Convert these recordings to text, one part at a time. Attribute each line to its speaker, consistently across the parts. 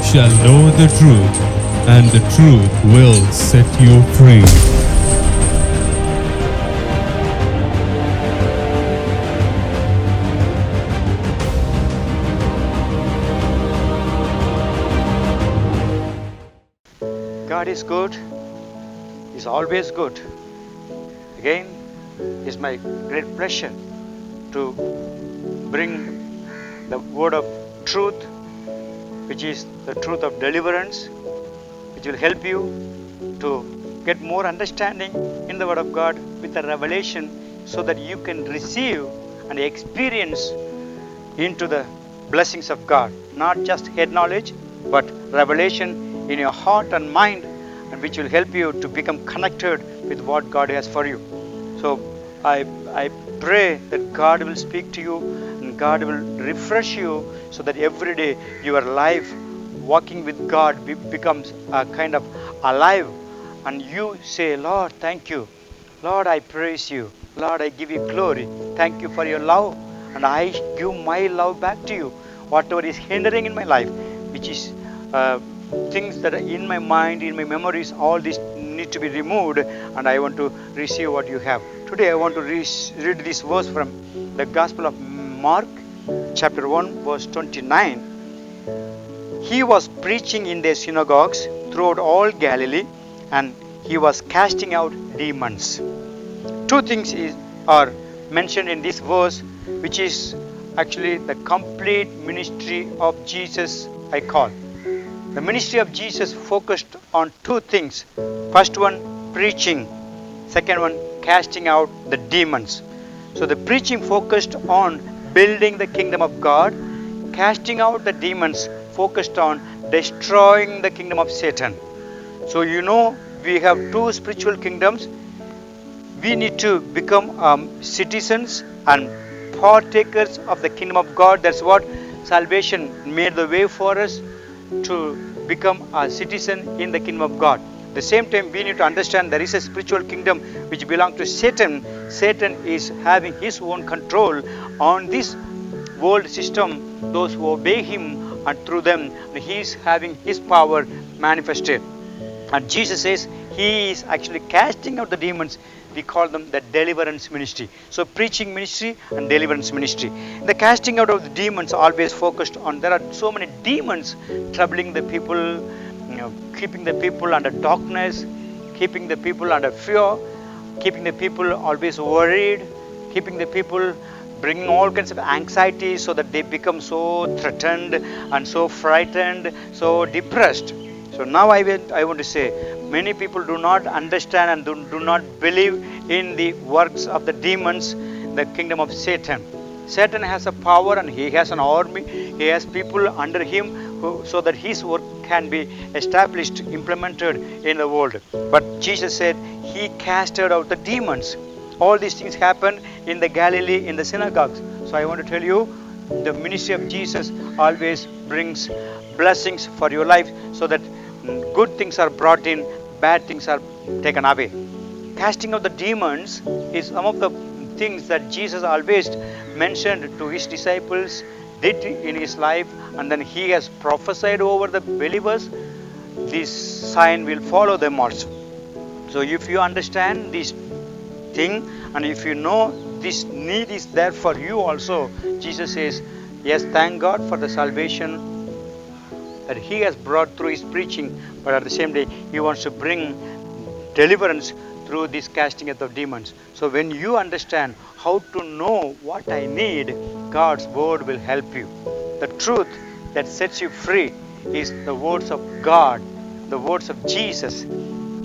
Speaker 1: shall know the truth, and the truth will set you free.
Speaker 2: God is good. He's always good. Again, it's my great pleasure to bring the word of truth, which is the truth of deliverance, which will help you to get more understanding in the word of God with the revelation, so that you can receive and experience into the blessings of God. Not just head knowledge, but revelation in your heart and mind, and which will help you to become connected with what God has for you. So I pray that God will speak to you and God will refresh you, so that every day your life walking with God becomes a kind of alive, and you say, Lord, thank you. Lord, I praise you. Lord, I give you glory. Thank you for your love, and I give my love back to you. Whatever is hindering in my life, which is things that are in my mind, in my memories, all this need to be removed, and I want to receive what you have. Today I want to read this verse from the Gospel of Mark, chapter 1, verse 29. He was preaching in their synagogues throughout all Galilee, and he was casting out demons. Two things are mentioned in this verse, which is actually the complete ministry of Jesus, I call. The ministry of Jesus focused on two things. First one, preaching. Second one, casting out the demons. So the preaching focused on building the kingdom of God. Casting out the demons focused on destroying the kingdom of Satan. So we have two spiritual kingdoms. We need to become citizens and partakers of the kingdom of God. That's what salvation made the way for us, to become a citizen in the kingdom of God. At the same time, we need to understand there is a spiritual kingdom which belongs to Satan. Satan is having his own control on this world system, those who obey him, and through them he is having his power manifested. And Jesus says he is actually casting out the demons. We call them the deliverance ministry. So preaching ministry and deliverance ministry. The casting out of the demons always focused on, there are so many demons troubling the people, keeping the people under darkness, keeping the people under fear, keeping the people always worried, keeping the people bringing all kinds of anxiety, so that they become so threatened and so frightened, so depressed. So now I want to say, many people do not understand and do not believe in the works of the demons, the kingdom of Satan. Satan has a power and he has an army. He has people under him so that his work can be established, implemented in the world. But Jesus said he casted out the demons. All these things happen in the Galilee, in the synagogues. So I want to tell you, the ministry of Jesus always brings blessings for your life, so that good things are brought in, bad things are taken away. Casting out the demons is some of the things that Jesus always mentioned to his disciples, did in his life, and then he has prophesied over the believers. This sign will follow them also. So if you understand this thing, and if you know this need is there for you also, Jesus says, yes, thank God for the salvation that he has brought through his preaching, but at the same day he wants to bring deliverance through this casting out of demons. So when you understand how to know what I need, God's word will help you. The truth that sets you free is the words of God, the words of Jesus.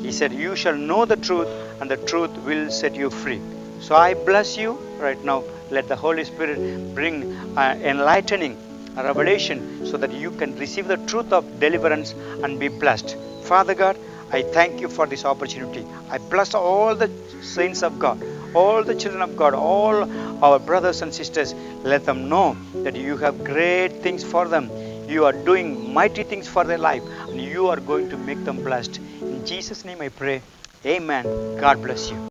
Speaker 2: He said, you shall know the truth, and the truth will set you free. So I bless you right now. Let the Holy Spirit bring enlightening, a revelation, so that you can receive the truth of deliverance and be blessed. Father God, I thank you for this opportunity. I bless all the saints of God, all the children of God, all our brothers and sisters. Let them know that you have great things for them. You are doing mighty things for their life, and you are going to make them blessed. In Jesus' name I pray. Amen. God bless you.